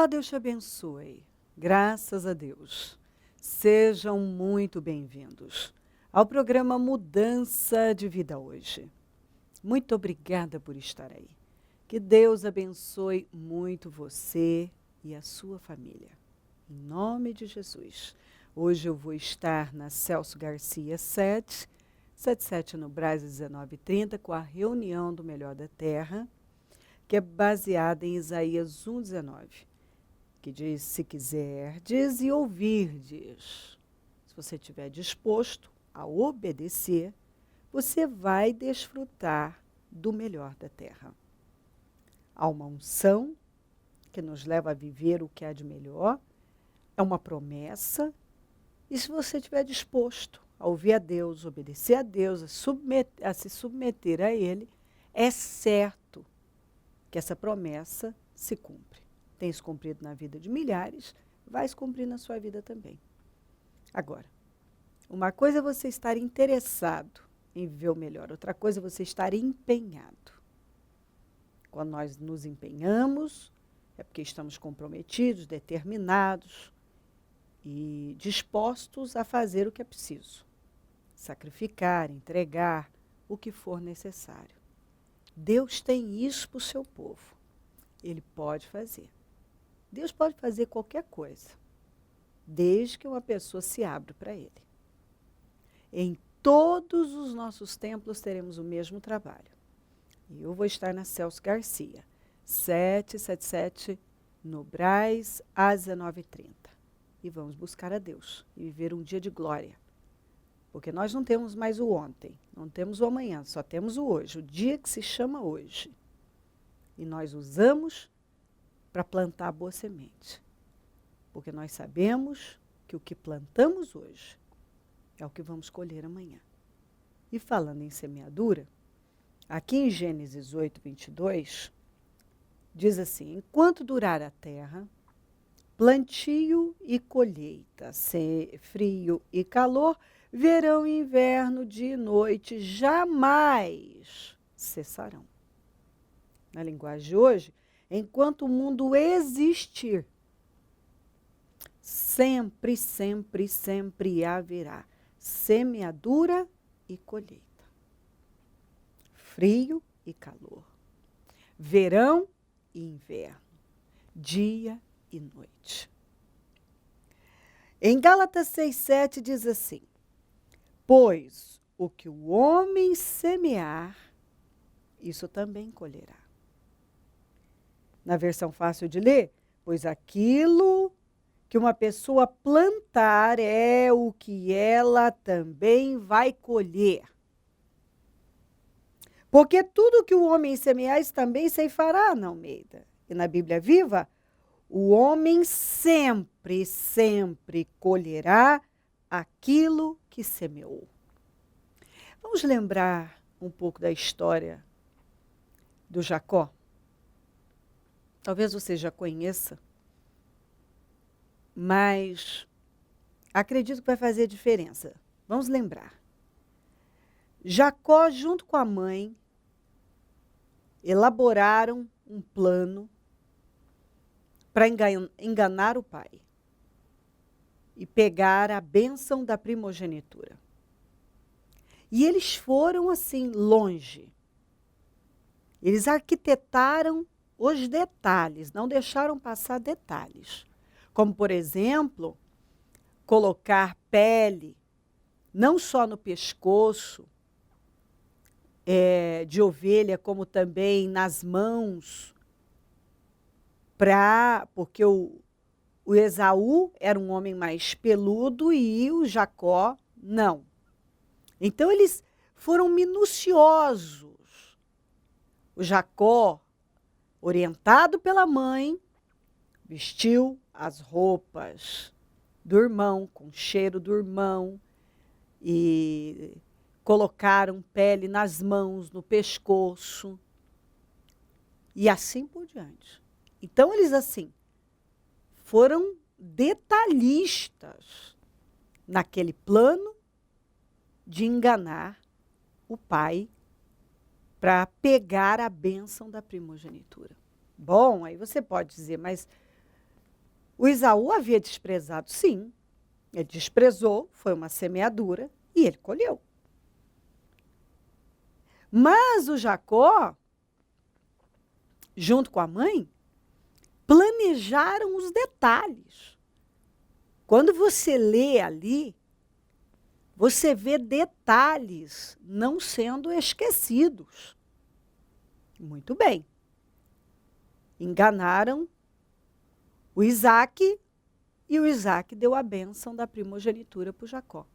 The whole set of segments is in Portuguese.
Olá, Deus te abençoe. Graças a Deus. Sejam muito bem-vindos ao programa Mudança de Vida hoje. Muito obrigada por estar aí. Que Deus abençoe muito você e a sua família. Em nome de Jesus. Hoje eu vou estar na Celso Garcia 777 no Brás 1930, com a reunião do Melhor da Terra, que é baseada em Isaías 1,19, que diz, se quiserdes e ouvirdes, se você estiver disposto a obedecer, você vai desfrutar do melhor da terra. Há uma unção que nos leva a viver o que há de melhor, é uma promessa, e se você estiver disposto a ouvir a Deus, obedecer a Deus, a se submeter a Ele, é certo que essa promessa se cumpre. Tem se cumprido na vida de milhares, vai se cumprir na sua vida também. Agora, uma coisa é você estar interessado em viver o melhor, outra coisa é você estar empenhado. Quando nós nos empenhamos, é porque estamos comprometidos, determinados e dispostos a fazer o que é preciso. Sacrificar, entregar, o que for necessário. Deus tem isso para o seu povo. Ele pode fazer. Deus pode fazer qualquer coisa, desde que uma pessoa se abra para Ele. Em todos os nossos templos teremos o mesmo trabalho. E eu vou estar na Celso Garcia, 777 no Brás, às 19h30. E vamos buscar a Deus e viver um dia de glória. Porque nós não temos mais o ontem, não temos o amanhã, só temos o hoje, o dia que se chama hoje. E nós usamos para plantar a boa semente. Porque nós sabemos que o que plantamos hoje é o que vamos colher amanhã. E falando em semeadura, aqui em Gênesis 8:22, diz assim, enquanto durar a terra, plantio e colheita, frio e calor, verão e inverno, dia e noite, jamais cessarão. Na linguagem de hoje, enquanto o mundo existir, sempre, sempre, sempre haverá semeadura e colheita. Frio e calor. Verão e inverno. Dia e noite. Em Gálatas 6:7 diz assim, pois o que o homem semear, isso também colherá. Na versão fácil de ler, pois aquilo que uma pessoa plantar é o que ela também vai colher. Porque tudo que o homem semear, isso também ceifará, na Almeida. E na Bíblia Viva, o homem sempre, sempre colherá aquilo que semeou. Vamos lembrar um pouco da história do Jacó? Talvez você já conheça, mas acredito que vai fazer diferença. Vamos lembrar. Jacó, junto com a mãe, elaboraram um plano para enganar o pai e pegar a bênção da primogenitura. E eles foram assim, longe. Eles arquitetaram os detalhes, não deixaram passar detalhes. Como, por exemplo, colocar pele, não só no pescoço de ovelha, como também nas mãos, porque o Esaú era um homem mais peludo e o Jacó não. Então, eles foram minuciosos. O Jacó, orientado pela mãe, vestiu as roupas do irmão, com cheiro do irmão, e colocaram pele nas mãos, no pescoço, e assim por diante. Então, eles assim, foram detalhistas naquele plano de enganar o pai para pegar a bênção da primogenitura. Bom, aí você pode dizer, mas O Esaú havia desprezado, sim. Ele desprezou, foi uma semeadura e ele colheu. Mas o Jacó, junto com a mãe, planejaram os detalhes. Quando você lê ali, você vê detalhes não sendo esquecidos. Muito bem. Enganaram o Isaac e o Isaac deu a bênção da primogenitura para o Jacó.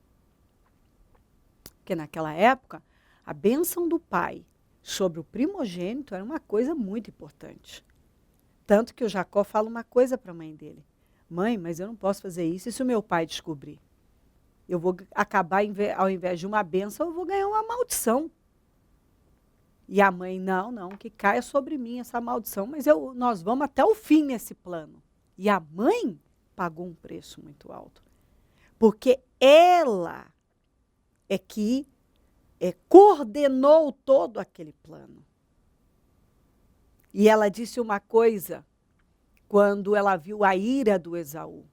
Porque naquela época, a bênção do pai sobre o primogênito era uma coisa muito importante. Tanto que o Jacó fala uma coisa para a mãe dele. Mãe, mas eu não posso fazer isso e se o meu pai descobrir? Eu vou acabar, ao invés de uma bênção, eu vou ganhar uma maldição. E a mãe, não, que caia sobre mim essa maldição, mas nós vamos até o fim nesse plano. E a mãe pagou um preço muito alto. Porque ela é que coordenou todo aquele plano. E ela disse uma coisa quando ela viu a ira do Esaú.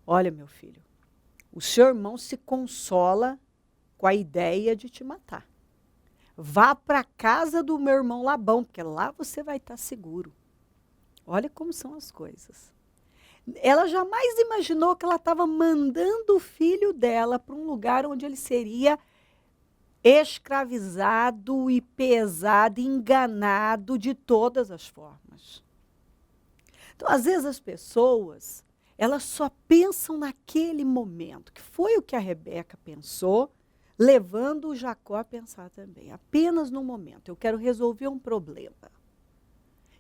Olha, meu filho, o seu irmão se consola com a ideia de te matar. Vá para a casa do meu irmão Labão, porque lá você vai estar seguro. Olha como são as coisas. Ela jamais imaginou que ela estava mandando o filho dela para um lugar onde ele seria escravizado e pesado, enganado de todas as formas. Então, às vezes as pessoas, elas só pensam naquele momento, que foi o que a Rebeca pensou, levando o Jacó a pensar também. Apenas no momento, eu quero resolver um problema.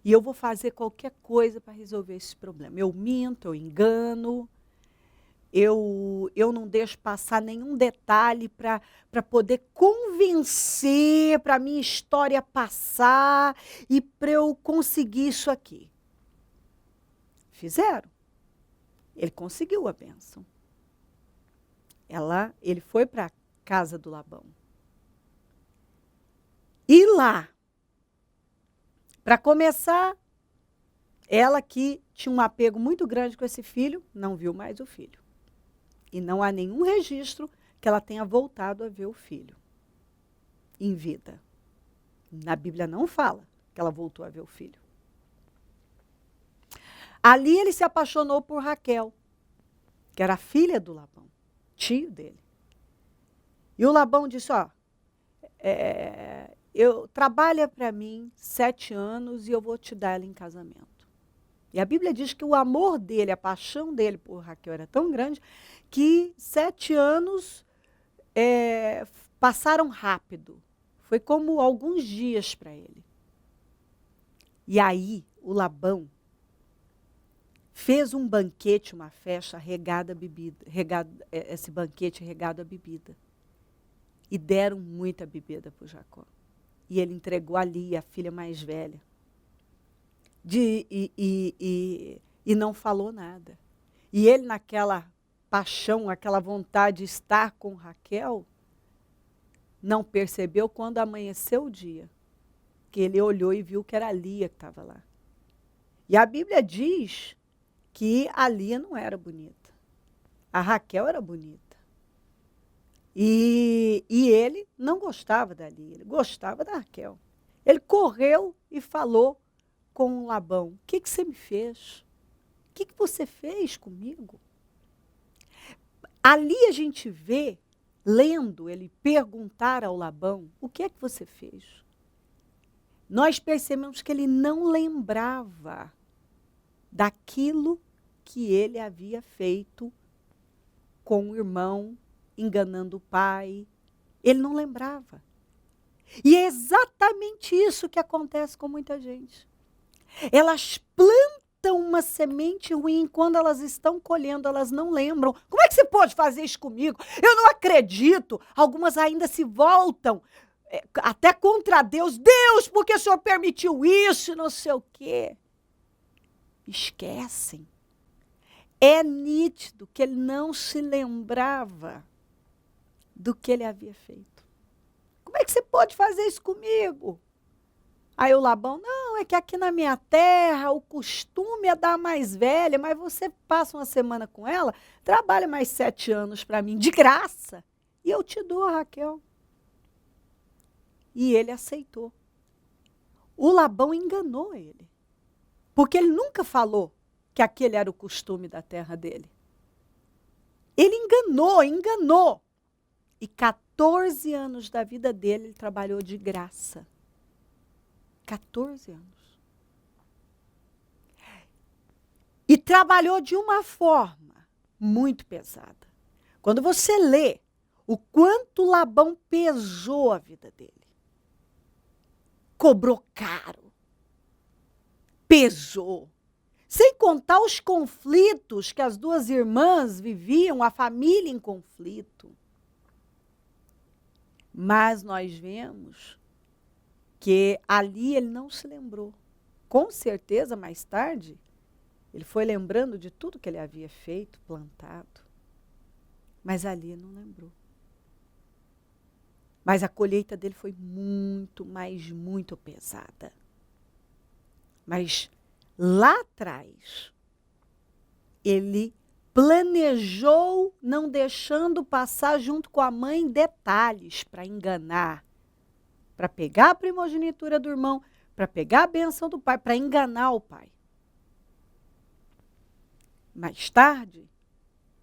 E eu vou fazer qualquer coisa para resolver esse problema. Eu minto, eu engano, eu não deixo passar nenhum detalhe para poder convencer, para a minha história passar e para eu conseguir isso aqui. Fizeram. Ele conseguiu a bênção. Ele foi para a casa do Labão. E lá, para começar, ela que tinha um apego muito grande com esse filho, não viu mais o filho. E não há nenhum registro que ela tenha voltado a ver o filho em vida. Na Bíblia não fala que ela voltou a ver o filho. Ali ele se apaixonou por Raquel, que era a filha do Labão, tio dele. E o Labão disse, trabalha para mim 7 anos e eu vou te dar ela em casamento. E a Bíblia diz que o amor dele, a paixão dele por Raquel era tão grande que 7 anos passaram rápido. Foi como alguns dias para ele. E aí o Labão fez um banquete, uma festa regada a bebida, esse banquete regado a bebida. E deram muita bebida para o Jacó. E ele entregou a Lia, a filha mais velha. E não falou nada. E ele, naquela paixão, aquela vontade de estar com Raquel, não percebeu quando amanheceu o dia, que ele olhou e viu que era a Lia que estava lá. E a Bíblia diz que a Lia não era bonita. A Raquel era bonita. E ele não gostava da Lia, ele gostava da Raquel. Ele correu e falou com Labão, o que você me fez? O que você fez comigo? Ali a gente vê, lendo, ele perguntar ao Labão, o que é que você fez? Nós percebemos que ele não lembrava daquilo que ele havia feito com o irmão, enganando o pai. Ele não lembrava. E é exatamente isso que acontece com muita gente. Elas plantam uma semente ruim, quando elas estão colhendo, elas não lembram. Como é que você pode fazer isso comigo? Eu não acredito. Algumas ainda se voltam até contra Deus. Deus, por que o Senhor permitiu isso? Não sei o quê. Esquecem. É nítido que ele não se lembrava do que ele havia feito. Como é que você pode fazer isso comigo? Aí o Labão, não, é que aqui na minha terra o costume é dar mais velha, mas você passa uma semana com ela, trabalha mais 7 anos para mim, de graça, e eu te dou, Raquel. E ele aceitou. O Labão enganou ele, porque ele nunca falou que aquele era o costume da terra dele. Ele enganou. E 14 anos da vida dele, ele trabalhou de graça. 14 anos. E trabalhou de uma forma muito pesada. Quando você lê o quanto Labão pesou a vida dele, cobrou caro, pesou. Sem contar os conflitos que as duas irmãs viviam, a família em conflito. Mas nós vemos que ali ele não se lembrou. Com certeza, mais tarde, ele foi lembrando de tudo que ele havia feito, plantado. Mas ali ele não lembrou. Mas a colheita dele foi muito, mas muito pesada. Mas lá atrás, ele planejou não deixando passar junto com a mãe detalhes para enganar, para pegar a primogenitura do irmão, para pegar a bênção do pai, para enganar o pai. Mais tarde,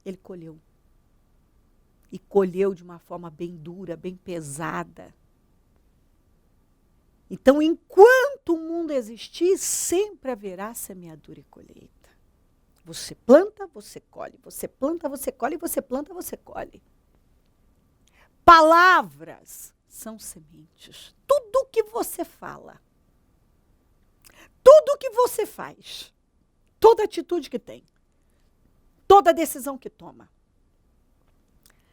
ele colheu. E colheu de uma forma bem dura, bem pesada. Então, enquanto o mundo existir, sempre haverá semeadura e colheita. Você planta, você colhe. Você planta, você colhe. Você planta, você colhe. Palavras são sementes. Tudo que você fala, tudo que você faz, toda atitude que tem, toda decisão que toma,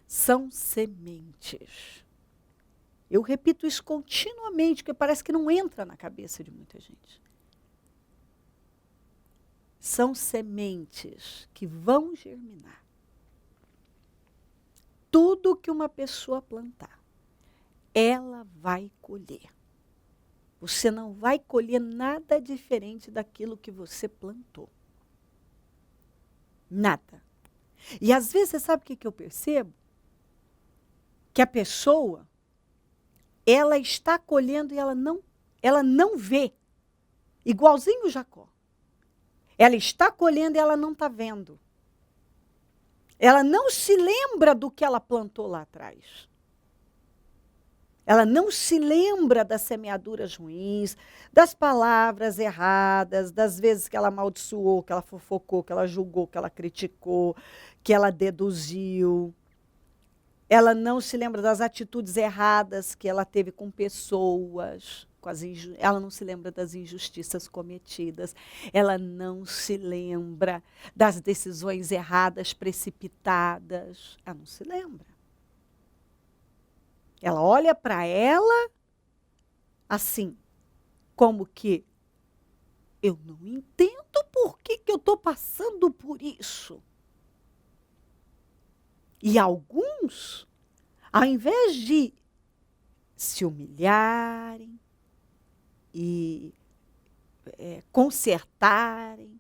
são sementes. Eu repito isso continuamente, porque parece que não entra na cabeça de muita gente. São sementes que vão germinar. Tudo que uma pessoa plantar, ela vai colher. Você não vai colher nada diferente daquilo que você plantou. Nada. E às vezes, você sabe o que eu percebo? Que a pessoa, ela está colhendo e ela não vê. Igualzinho o Jacó. Ela está colhendo e ela não está vendo. Ela não se lembra do que ela plantou lá atrás. Ela não se lembra das semeaduras ruins, das palavras erradas, das vezes que ela amaldiçoou, que ela fofocou, que ela julgou, que ela criticou, que ela deduziu. Ela não se lembra das atitudes erradas que ela teve com pessoas. Ela não se lembra das injustiças cometidas. Ela não se lembra das decisões erradas, precipitadas. Ela não se lembra. Ela olha para ela assim, como que eu não entendo por que eu estou passando por isso. E alguns, ao invés de se humilharem e consertarem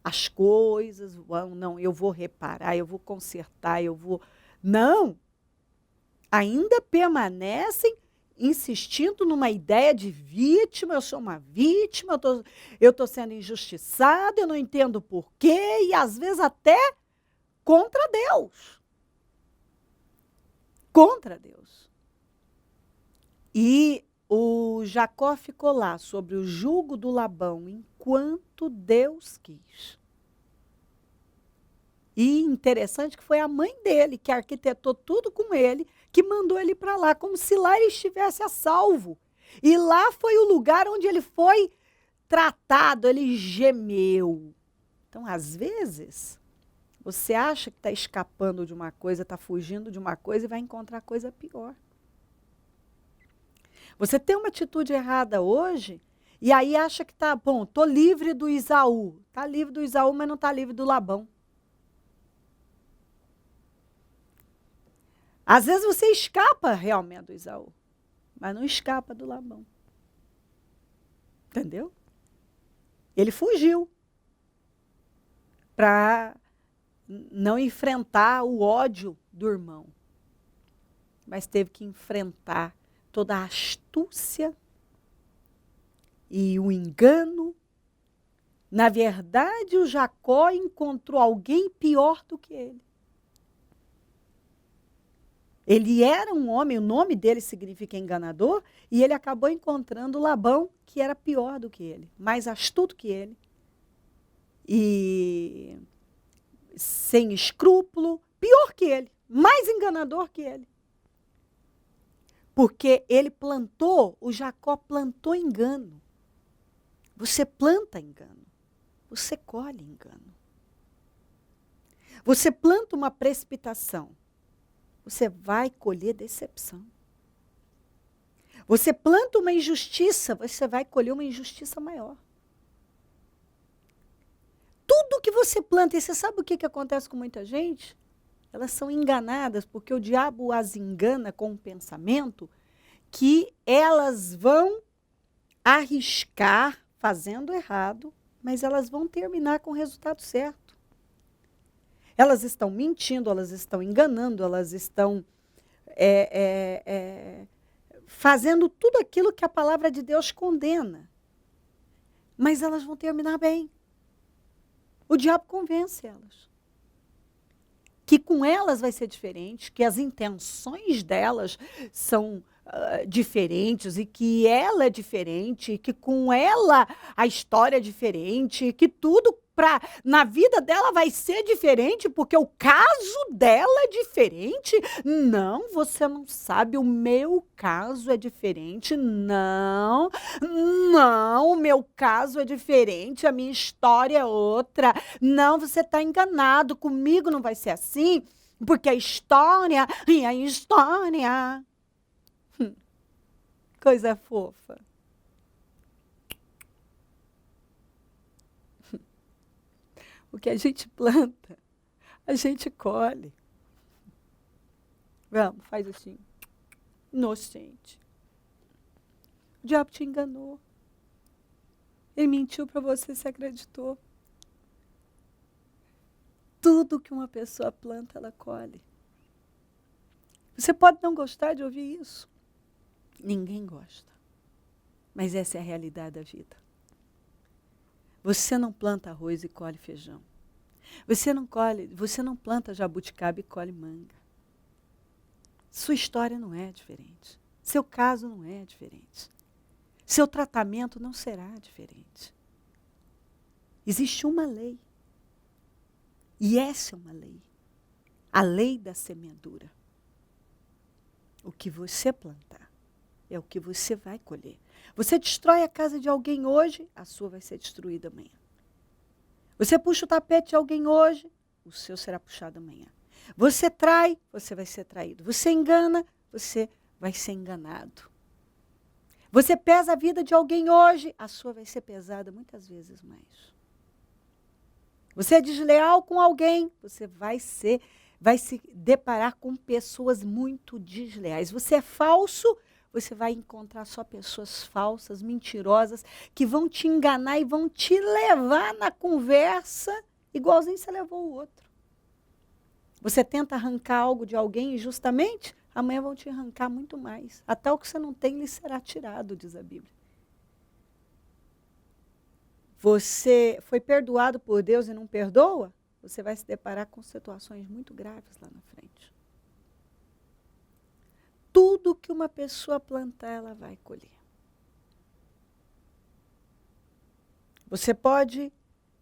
as coisas, não, eu vou reparar, eu vou consertar, eu vou... Não! Ainda permanecem insistindo numa ideia de vítima, eu sou uma vítima, eu estou sendo injustiçada, eu não entendo por quê, e às vezes até contra Deus. Contra Deus. E o Jacó ficou lá sobre o jugo do Labão enquanto Deus quis. E interessante que foi a mãe dele que arquitetou tudo com ele, que mandou ele para lá, como se lá ele estivesse a salvo. E lá foi o lugar onde ele foi tratado, ele gemeu. Então, às vezes, você acha que está escapando de uma coisa, está fugindo de uma coisa e vai encontrar coisa pior. Você tem uma atitude errada hoje e aí acha que está, bom, estou livre do Isaú. Está livre do Isaú, mas não está livre do Labão. Às vezes você escapa realmente do Isaú, mas não escapa do Labão. Entendeu? Ele fugiu para não enfrentar o ódio do irmão, mas teve que enfrentar toda a astúcia e o engano. Na verdade, o Jacó encontrou alguém pior do que ele. Ele era um homem, o nome dele significa enganador, e ele acabou encontrando Labão, que era pior do que ele, mais astuto que ele, e sem escrúpulo, pior que ele, mais enganador que ele. Porque ele plantou, o Jacó plantou engano. Você planta engano, você colhe engano. Você planta uma precipitação, você vai colher decepção. Você planta uma injustiça, você vai colher uma injustiça maior. Tudo que você planta, e você sabe o que acontece com muita gente? Elas são enganadas, porque o diabo as engana com um pensamento que elas vão arriscar fazendo errado, mas elas vão terminar com o resultado certo. Elas estão mentindo, elas estão enganando, elas estão fazendo tudo aquilo que a palavra de Deus condena. Mas elas vão terminar bem. O diabo convence elas. Que com elas vai ser diferente, que as intenções delas são diferentes e que ela é diferente, que com ela a história é diferente, que tudo na vida dela vai ser diferente, porque o caso dela é diferente. Não, você não sabe, o meu caso é diferente. Não, o meu caso é diferente, a minha história é outra. Não, você está enganado, comigo não vai ser assim, porque a história. Coisa fofa. O que a gente planta, a gente colhe. Vamos, faz assim. Inocente. O diabo te enganou. Ele mentiu para você, se acreditou. Tudo que uma pessoa planta, ela colhe. Você pode não gostar de ouvir isso. Ninguém gosta. Mas essa é a realidade da vida. Você não planta arroz e colhe feijão. Você não planta jabuticaba e colhe manga. Sua história não é diferente. Seu caso não é diferente. Seu tratamento não será diferente. Existe uma lei. E essa é uma lei. A lei da semeadura. O que você plantar é o que você vai colher. Você destrói a casa de alguém hoje, a sua vai ser destruída amanhã. Você puxa o tapete de alguém hoje, o seu será puxado amanhã. Você trai, você vai ser traído. Você engana, você vai ser enganado. Você pesa a vida de alguém hoje, a sua vai ser pesada muitas vezes mais. Você é desleal com alguém, você vai se deparar com pessoas muito desleais. Você é falso, você vai encontrar só pessoas falsas, mentirosas, que vão te enganar e vão te levar na conversa, igualzinho você levou o outro. Você tenta arrancar algo de alguém injustamente, amanhã vão te arrancar muito mais. Até o que você não tem lhe será tirado, diz a Bíblia. Você foi perdoado por Deus e não perdoa, você vai se deparar com situações muito graves lá na frente. Tudo que uma pessoa plantar, ela vai colher. Você pode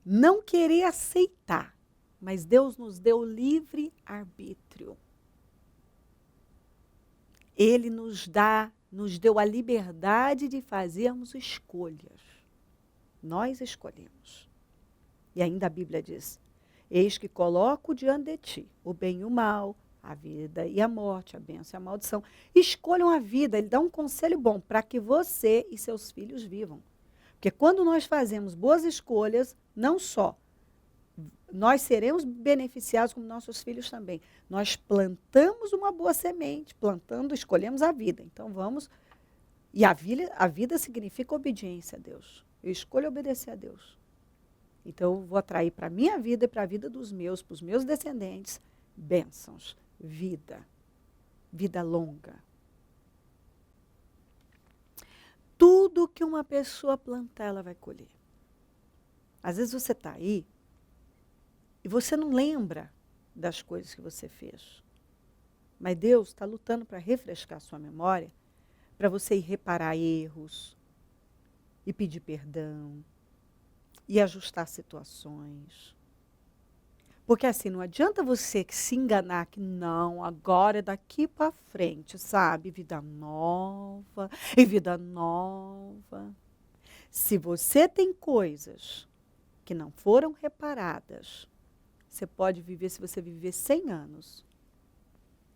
não querer aceitar, mas Deus nos deu livre arbítrio. Ele nos deu a liberdade de fazermos escolhas. Nós escolhemos. E ainda a Bíblia diz: eis que coloco diante de ti o bem e o mal, a vida e a morte, a bênção e a maldição. Escolham a vida. Ele dá um conselho bom para que você e seus filhos vivam. Porque quando nós fazemos boas escolhas, não só nós seremos beneficiados, como nossos filhos também. Nós plantamos uma boa semente, escolhemos a vida. Então vamos... E a vida significa obediência a Deus. Eu escolho obedecer a Deus. Então, eu vou atrair para a minha vida e para a vida dos meus, para os meus descendentes, bênçãos, vida longa. Tudo que uma pessoa plantar, ela vai colher. Às vezes você está aí e você não lembra das coisas que você fez. Mas Deus está lutando para refrescar a sua memória, para você ir reparar erros, e pedir perdão, e ajustar situações. Porque assim, não adianta você se enganar que não, agora é daqui para frente, sabe? Vida nova, e vida nova. Se você tem coisas que não foram reparadas, você pode viver, se você viver 100 anos,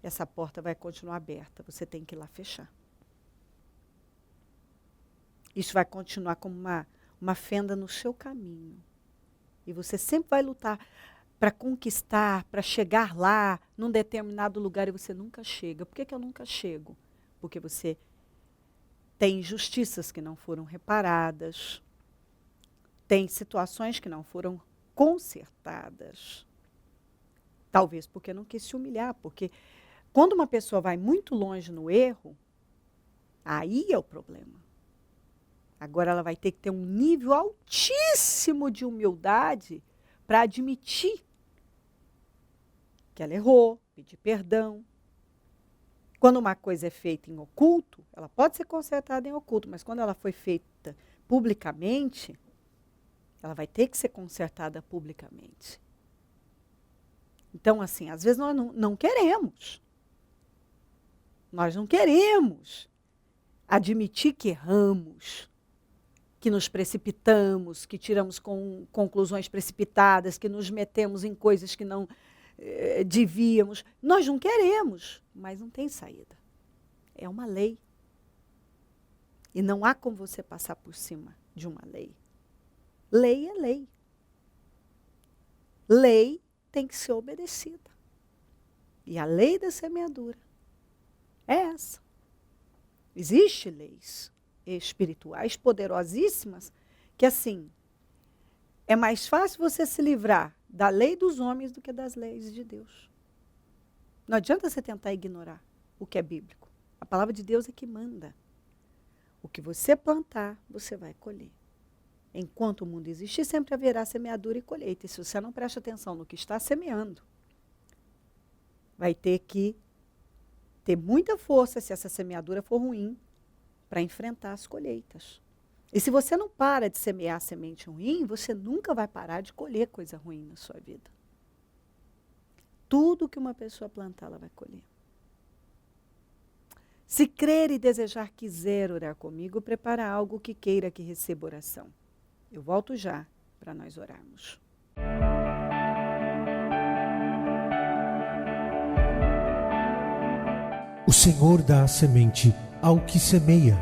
essa porta vai continuar aberta, você tem que ir lá fechar. Isso vai continuar como uma fenda no seu caminho. E você sempre vai lutar para conquistar, para chegar lá, num determinado lugar, e você nunca chega. Por que eu nunca chego? Porque você tem injustiças que não foram reparadas, tem situações que não foram consertadas. Talvez porque não quis se humilhar, porque quando uma pessoa vai muito longe no erro, aí é o problema. Agora ela vai ter que ter um nível altíssimo de humildade para admitir que ela errou, pedir perdão. Quando uma coisa é feita em oculto, ela pode ser consertada em oculto, mas quando ela foi feita publicamente, ela vai ter que ser consertada publicamente. Então, assim, às vezes nós não queremos. Nós não queremos admitir que erramos, que nos precipitamos, que tiramos conclusões precipitadas, que nos metemos em coisas que não devíamos. Nós não queremos, mas não tem saída. É uma lei. E não há como você passar por cima de uma lei. Lei é lei. Lei tem que ser obedecida. E a lei da semeadura é essa. Existem leis espirituais poderosíssimas que, assim, é mais fácil você se livrar da lei dos homens do que das leis de Deus. Não adianta você tentar ignorar o que é bíblico. A palavra de Deus é que manda. O que você plantar, você vai colher. Enquanto o mundo existir, sempre haverá semeadura e colheita. E se você não presta atenção no que está semeando, vai ter que ter muita força, se essa semeadura for ruim, para enfrentar as colheitas. E se você não para de semear semente ruim, você nunca vai parar de colher coisa ruim na sua vida. Tudo que uma pessoa plantar, ela vai colher. Se crer e desejar quiser orar comigo, prepara algo que queira que receba oração. Eu volto já para nós orarmos. O Senhor dá a semente ao que semeia.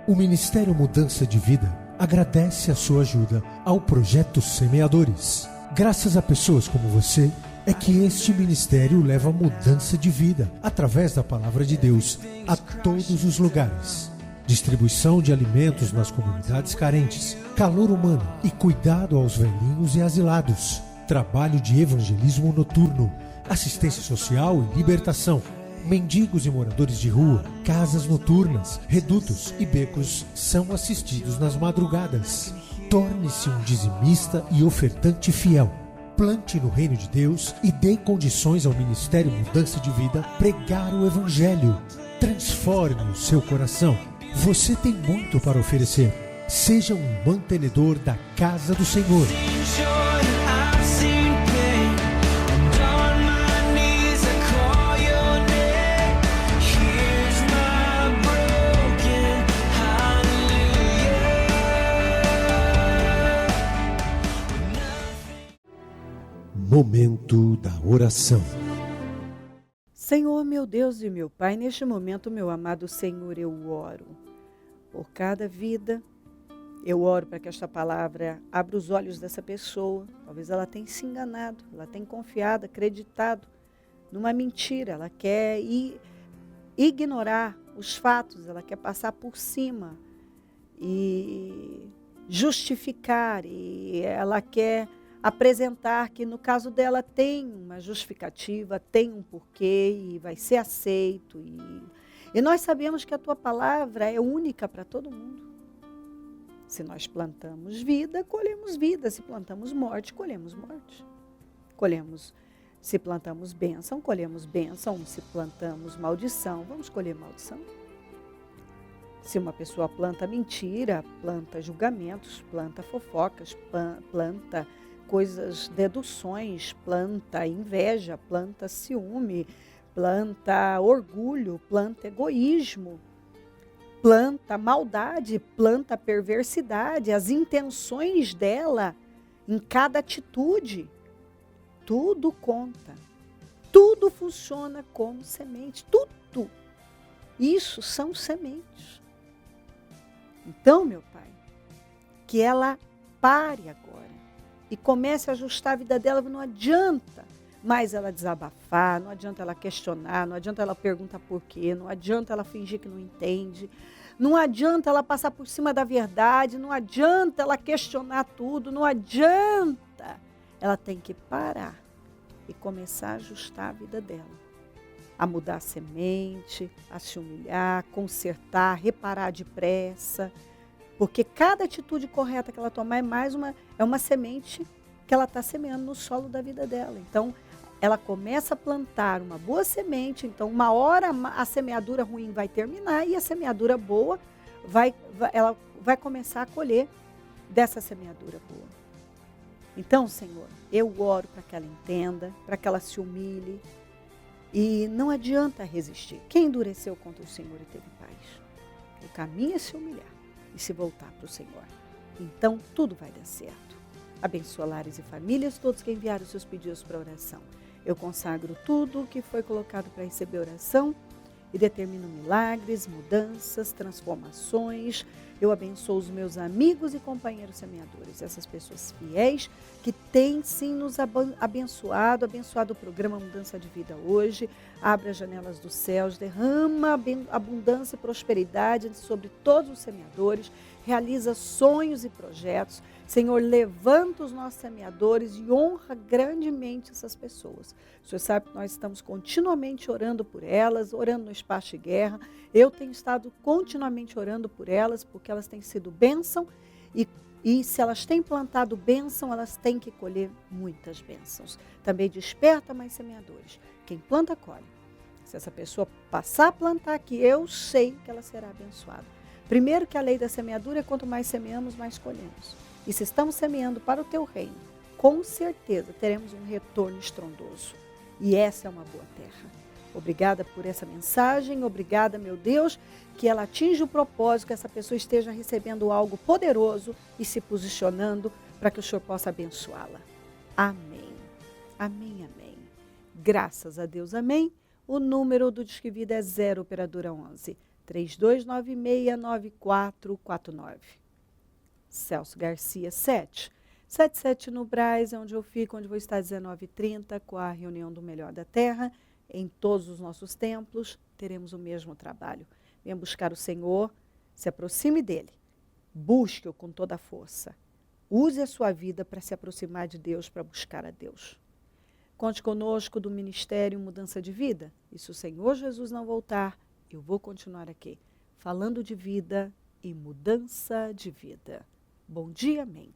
O Ministério Mudança de Vida agradece a sua ajuda ao Projeto Semeadores. Graças a pessoas como você, é que este ministério leva mudança de vida através da Palavra de Deus a todos os lugares. Distribuição de alimentos nas comunidades carentes, calor humano e cuidado aos velhinhos e asilados. Trabalho de evangelismo noturno, assistência social e libertação. Mendigos e moradores de rua, casas noturnas, redutos e becos são assistidos nas madrugadas. Torne-se um dizimista e ofertante fiel. Plante no reino de Deus e dê condições ao Ministério Mudança de Vida pregar o Evangelho. Transforme o seu coração. Você tem muito para oferecer. Seja um mantenedor da casa do Senhor. Momento da oração. Senhor, meu Deus e meu Pai, neste momento, meu amado Senhor, eu oro por cada vida. Eu oro para que esta palavra abra os olhos dessa pessoa. Talvez ela tenha se enganado, ela tenha confiado, acreditado numa mentira. Ela quer ignorar os fatos, ela quer passar por cima e justificar e ela quer apresentar que no caso dela tem uma justificativa, tem um porquê e vai ser aceito. E nós sabemos que a tua palavra é única para todo mundo. Se nós plantamos vida, colhemos vida. Se plantamos morte, colhemos morte. Se plantamos bênção, colhemos bênção. Se plantamos maldição, vamos colher maldição. Se uma pessoa planta mentira, planta julgamentos, planta fofocas, planta coisas, deduções, planta inveja, planta ciúme, planta orgulho, planta egoísmo, planta maldade, planta perversidade, as intenções dela em cada atitude. Tudo conta. Tudo funciona como semente. Tudo. Isso são sementes. Então, meu Pai, que ela pare agora e comece a ajustar a vida dela. Não adianta mais ela desabafar, não adianta ela questionar, não adianta ela perguntar por quê, não adianta ela fingir que não entende, não adianta ela passar por cima da verdade, não adianta ela questionar tudo, não adianta. Ela tem que parar e começar a ajustar a vida dela. A mudar a semente, a se humilhar, consertar, reparar depressa. Porque cada atitude correta que ela tomar é uma semente que ela está semeando no solo da vida dela. Então, ela começa a plantar uma boa semente, então uma hora a semeadura ruim vai terminar e a semeadura boa ela vai começar a colher dessa semeadura boa. Então, Senhor, eu oro para que ela entenda, para que ela se humilhe. E não adianta resistir. Quem endureceu contra o Senhor e teve paz? O caminho é se humilhar e se voltar para o Senhor. Então, tudo vai dar certo. Abençoa lares e famílias, todos que enviaram seus pedidos para oração. Eu consagro tudo que foi colocado para receber oração e determino milagres, mudanças, transformações. Eu abençoo os meus amigos e companheiros semeadores, essas pessoas fiéis que têm sim nos abençoado o programa Mudança de Vida hoje. Abre as janelas dos céus, derrama abundância e prosperidade sobre todos os semeadores, realiza sonhos e projetos. Senhor, levanta os nossos semeadores e honra grandemente essas pessoas. O Senhor sabe que nós estamos continuamente orando por elas, orando no espaço de guerra. Eu tenho estado continuamente orando por elas, porque elas têm sido bênção e se elas têm plantado bênção, elas têm que colher muitas bênçãos. Também desperta mais semeadores. Quem planta, colhe. Se essa pessoa passar a plantar aqui, eu sei que ela será abençoada. Primeiro que a lei da semeadura é quanto mais semeamos, mais colhemos. E se estamos semeando para o teu reino, com certeza teremos um retorno estrondoso. E essa é uma boa terra. Obrigada por essa mensagem, obrigada, meu Deus, que ela atinja o propósito, que essa pessoa esteja recebendo algo poderoso e se posicionando para que o Senhor possa abençoá-la. Amém. Amém, amém. Graças a Deus, amém. O número do Disque Vida é 0 operadora 11 32969449. Celso Garcia 777 no Brás, é onde eu fico, onde vou estar às 19h30 com a reunião do Melhor da Terra. Em todos os nossos templos teremos o mesmo trabalho. Venha buscar o Senhor, se aproxime dele, busque-o com toda a força. Use a sua vida para se aproximar de Deus, para buscar a Deus. Conte conosco do Ministério Mudança de Vida. E se o Senhor Jesus não voltar, eu vou continuar aqui, falando de vida e mudança de vida. Bom dia, amém.